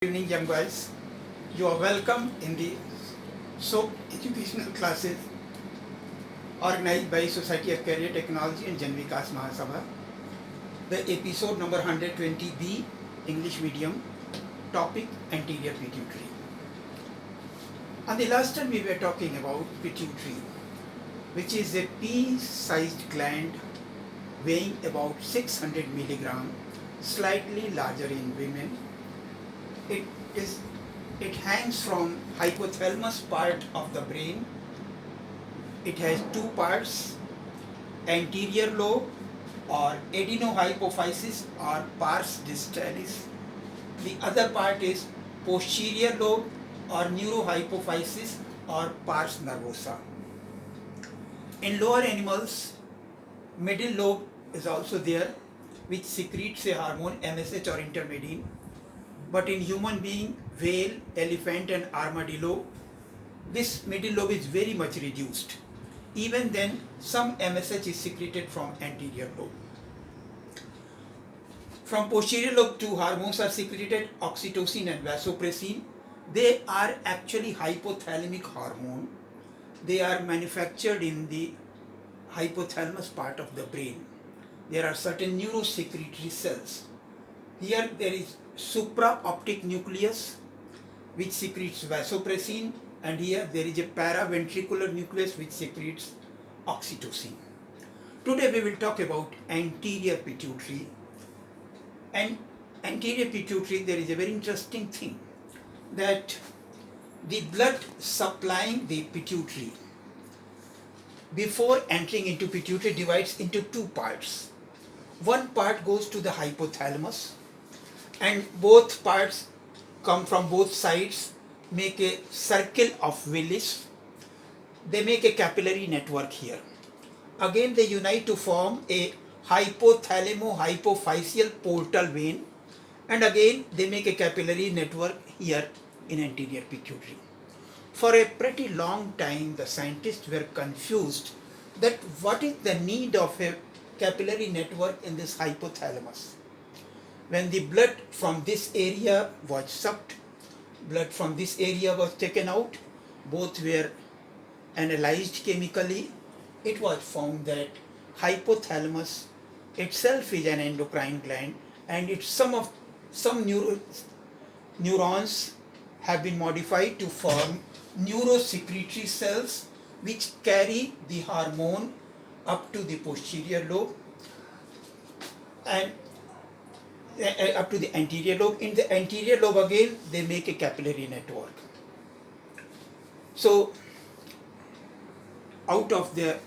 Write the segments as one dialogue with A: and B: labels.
A: Good evening, young guys. You are welcome in the SOAP educational classes organized by Society of Career Technology and Jan Vikas Mahasabha. The episode number 120B, English medium, topic anterior pituitary. On the last time we were talking about pituitary, which is a pea-sized gland weighing about 600 milligram, slightly larger in women. It hangs from hypothalamus part of the brain. It has two parts, anterior lobe or adenohypophysis or pars distalis. The other part is posterior lobe or neurohypophysis or pars nervosa. In lower animals, middle lobe is also there, which secretes a hormone MSH or intermedin. But in human being, whale, elephant and armadillo, this middle lobe is very much reduced. Even then, some MSH is secreted from anterior lobe. From posterior lobe, two hormones are secreted, oxytocin and vasopressin. They are actually hypothalamic hormone. They are manufactured in the hypothalamus part of the brain. There are certain neurosecretory cells. Here there is supraoptic nucleus which secretes vasopressin, and here there is a paraventricular nucleus which secretes oxytocin. Today we will talk about anterior pituitary. And anterior pituitary, there is a very interesting thing, that the blood supplying the pituitary before entering into pituitary divides into two parts. One part goes to the hypothalamus, and both parts come from both sides, make a circle of Willis. They make a capillary network here. Again they unite to form a hypothalamo-hypophyseal portal vein, and again they make a capillary network here in anterior pituitary. For a pretty long time the scientists were confused that what is the need of a capillary network in this hypothalamus. When the blood from this area was sucked, blood from this area was taken out, both were analyzed chemically, it was found that hypothalamus itself is an endocrine gland, and it's some neurons have been modified to form neurosecretory cells which carry the hormone up to the posterior lobe and up to the anterior lobe. In the anterior lobe again they make a capillary network. So out of the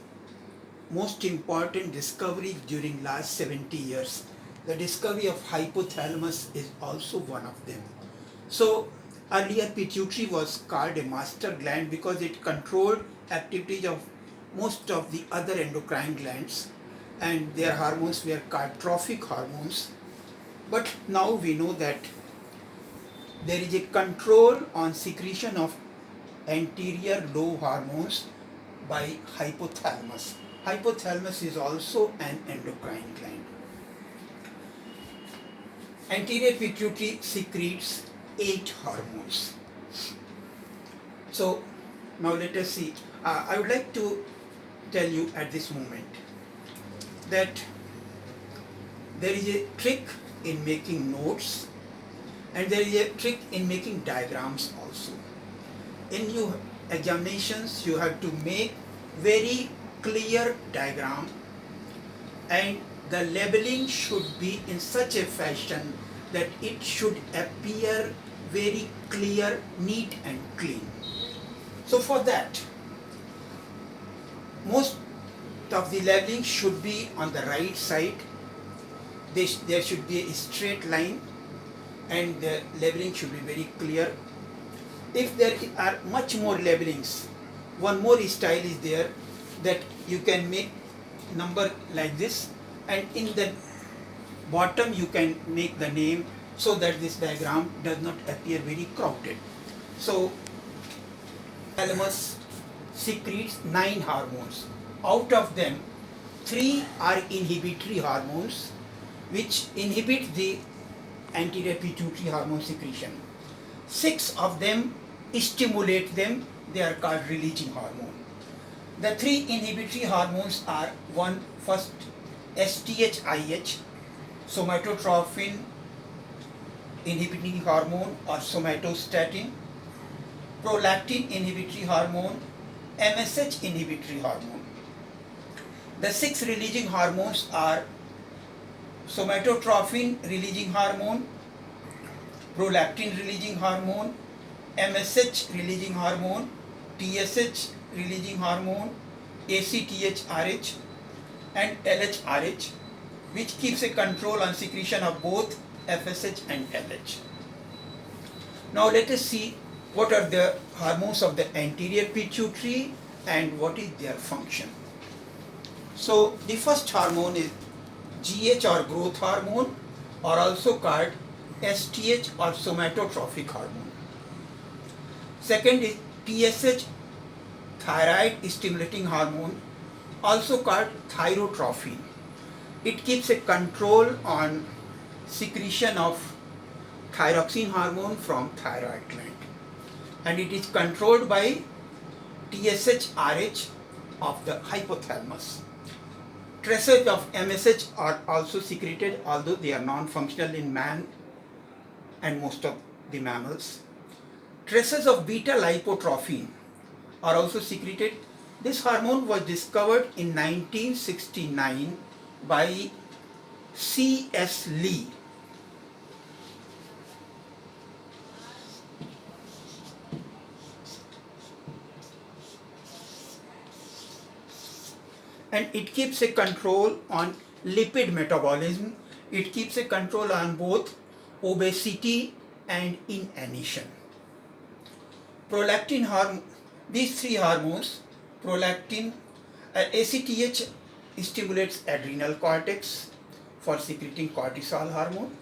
A: most important discovery during last 70 years, the discovery of hypothalamus is also one of them. So earlier pituitary was called a master gland because it controlled activities of most of the other endocrine glands, and their hormones were called trophic hormones. But now we know that there is a control on secretion of anterior lobe hormones by hypothalamus. Hypothalamus is also an endocrine gland. Anterior pituitary secretes 8 hormones. So now let us see. I would like to tell you at this moment that there is a trick in making notes, and there is a trick in making diagrams also. In your examinations you have to make very clear diagram, and the labeling should be in such a fashion that it should appear very clear, neat and clean. So for that, most of the labeling should be on the right side. There should be a straight line and the labeling should be very clear. If there are much more labelings, one more style is there, that you can make number like this, and in the bottom you can make the name, so that this diagram does not appear very crowded. So thalamus secretes 9 hormones. Out of them 3 are inhibitory hormones which inhibit the anterior pituitary hormone secretion. 6 of them stimulate them. They are called releasing hormone. The 3 inhibitory hormones are first STHIH, somatotrophin inhibiting hormone or somatostatin, prolactin inhibitory hormone, MSH inhibitory hormone. The 6 releasing hormones are somatotrophin releasing hormone, prolactin releasing hormone, MSH releasing hormone, TSH releasing hormone, ACTH-RH and LH-RH, which keeps a control on secretion of both FSH and LH. Now let us see what are the hormones of the anterior pituitary and what is their function. So the first hormone is GH or growth hormone, or also called STH or somatotrophic hormone. Second is TSH, thyroid stimulating hormone, also called thyrotrophin. It keeps a control on secretion of thyroxine hormone from thyroid gland, and it is controlled by TSH-RH of the hypothalamus. Traces of MSH are also secreted, although they are non-functional in man and most of the mammals. Traces of beta-lipotrophin are also secreted. This hormone was discovered in 1969 by C.S. Lee. And it keeps a control on lipid metabolism. It keeps a control on both obesity and inanition. Prolactin hormone, these 3 hormones, prolactin, ACTH stimulates adrenal cortex for secreting cortisol hormone.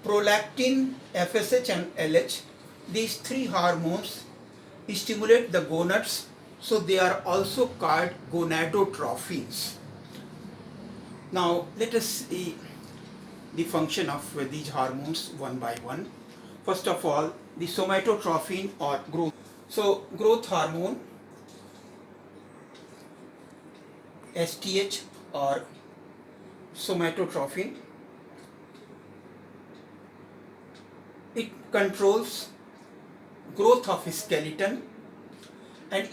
A: Prolactin, FSH and LH, these 3 hormones stimulate the gonads, so they are also called gonadotrophins. Now let us see the function of these hormones one by one. First of all, the somatotrophin or growth. So growth hormone, STH or somatotrophin, it controls growth of skeleton, and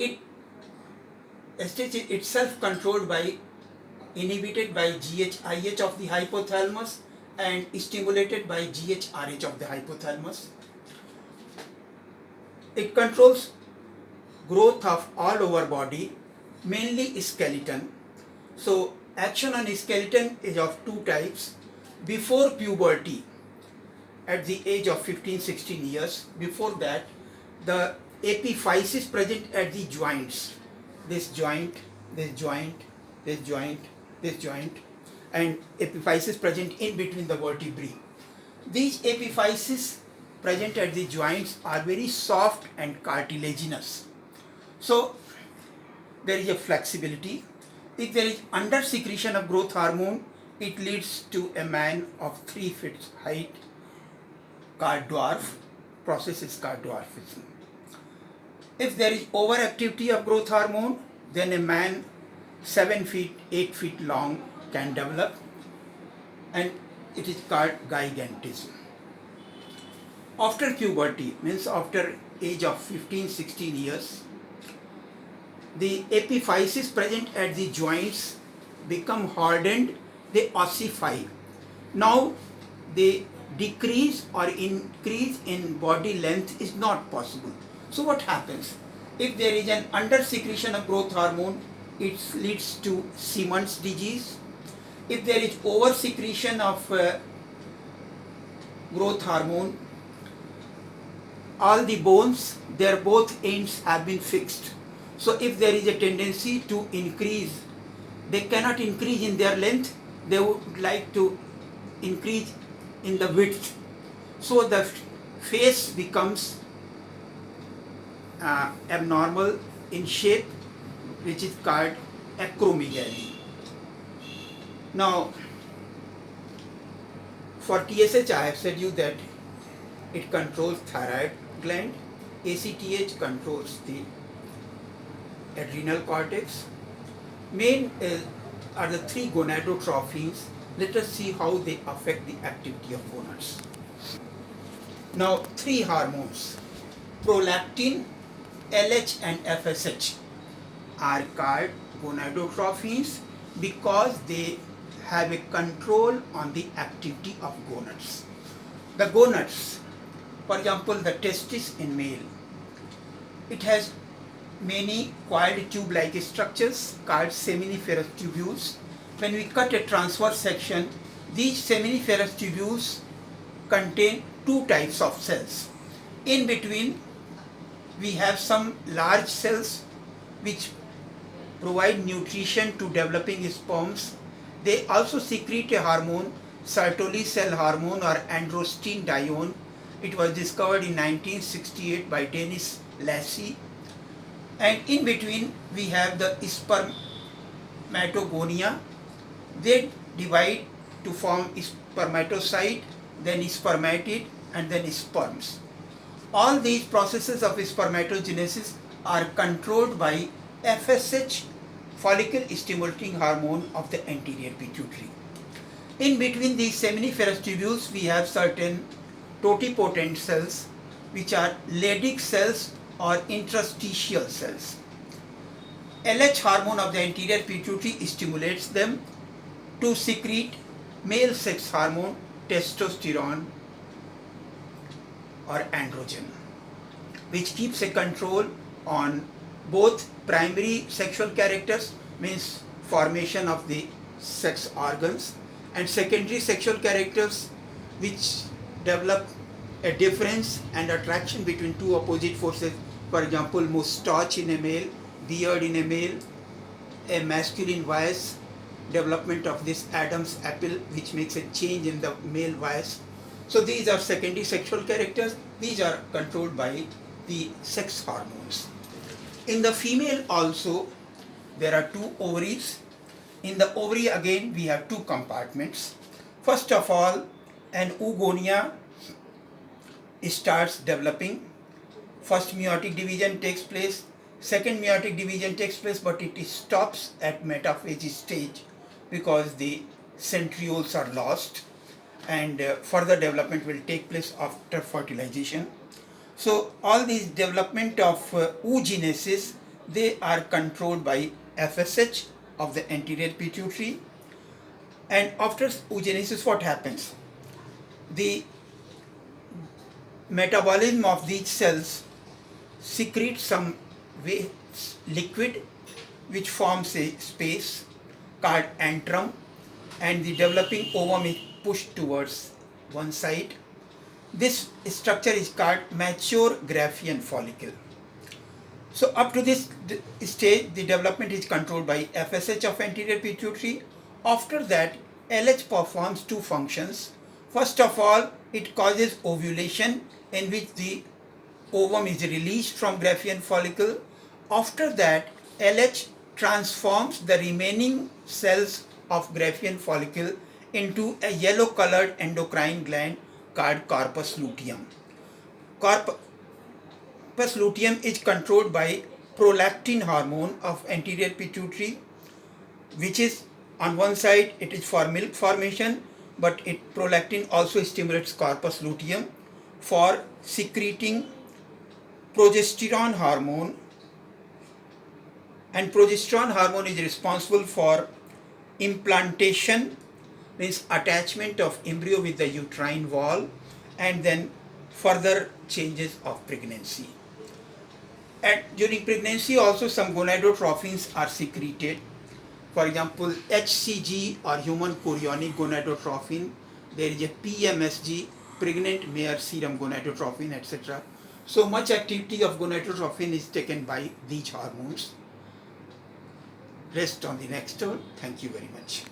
A: STH is itself controlled by, inhibited by GH-IH of the hypothalamus and stimulated by GH-RH of the hypothalamus. It controls growth of all over body, mainly skeleton. So action on skeleton is of 2 types. Before puberty, at the age of 15-16 years, before that, the epiphysis present at the joints, this joint, this joint, this joint, this joint, and epiphysis present in between the vertebrae. These epiphyses present at the joints are very soft and cartilaginous. So there is a flexibility. If there is under secretion of growth hormone, it leads to a man of 3 feet height called dwarf. Process is called dwarfism. If there is overactivity of growth hormone, then a man 7 feet, 8 feet long can develop, and it is called gigantism. After puberty, means after age of 15-16 years, the epiphyses present at the joints become hardened, they ossify. Now they decrease or increase in body length is not possible. So what happens? If there is an under secretion of growth hormone, it leads to Siemens disease. If there is over secretion of growth hormone, all the bones, their both ends have been fixed. So if there is a tendency to increase, they cannot increase in their length, they would like to increase in the width. So the face becomes abnormal in shape, which is called acromegaly. Now, for TSH, I have said you that it controls thyroid gland. ACTH controls the adrenal cortex. Main are the three gonadotrophins. Let us see how they affect the activity of gonads. Now, three hormones, prolactin, LH and FSH, are called gonadotrophins because they have a control on the activity of gonads. The gonads, for example, the testis in male, it has many coiled tube-like structures called seminiferous tubules. When we cut a transverse section, these seminiferous tubules contain two types of cells. In between, we have some large cells which provide nutrition to developing sperms. They also secrete a hormone, Sertoli cell hormone or androstenedione. It was discovered in 1968 by Dennis Lassie. And in between, we have the spermatogonia. They divide to form spermatocyte, then spermatid, and then sperms. All these processes of spermatogenesis are controlled by FSH, follicle stimulating hormone of the anterior pituitary. In between these seminiferous tubules, we have certain totipotent cells which are Leydig cells or interstitial cells. LH hormone of the anterior pituitary stimulates them to secrete male sex hormone, testosterone or androgen, which keeps a control on both primary sexual characters, means formation of the sex organs, and secondary sexual characters, which develop a difference and attraction between two opposite forces. For example, moustache in a male, beard in a male, a masculine voice, development of this Adam's apple, which makes a change in the male voice. So these are secondary sexual characters. These are controlled by the sex hormones. In the female also, there are two ovaries. In the ovary again, we have two compartments. First of all, an oogonia starts developing. First meiotic division takes place. Second meiotic division takes place, but it stops at metaphase stage because the centrioles are lost, and further development will take place after fertilization. So all these development of oogenesis, they are controlled by FSH of the anterior pituitary. And after oogenesis, what happens? The metabolism of these cells secretes some waste liquid which forms a space called antrum, and the developing ovum is pushed towards one side. This structure is called mature Graafian follicle. So up to this stage, the development is controlled by FSH of anterior pituitary. After that, LH performs two functions. First of all, it causes ovulation, in which the ovum is released from Graafian follicle. After that, LH transforms the remaining cells of Graafian follicle into a yellow colored endocrine gland called corpus luteum. Corpus luteum is controlled by prolactin hormone of anterior pituitary, which is on one side it is for milk formation, but prolactin also stimulates corpus luteum for secreting progesterone hormone, and progesterone hormone is responsible for implantation, means attachment of embryo with the uterine wall, and then further changes of pregnancy. And during pregnancy also some gonadotrophins are secreted. For example, HCG or human chorionic gonadotrophin, there is a PMSG, pregnant mare serum gonadotrophin, etc. So much activity of gonadotrophin is taken by these hormones. Rest on the next one. Thank you very much.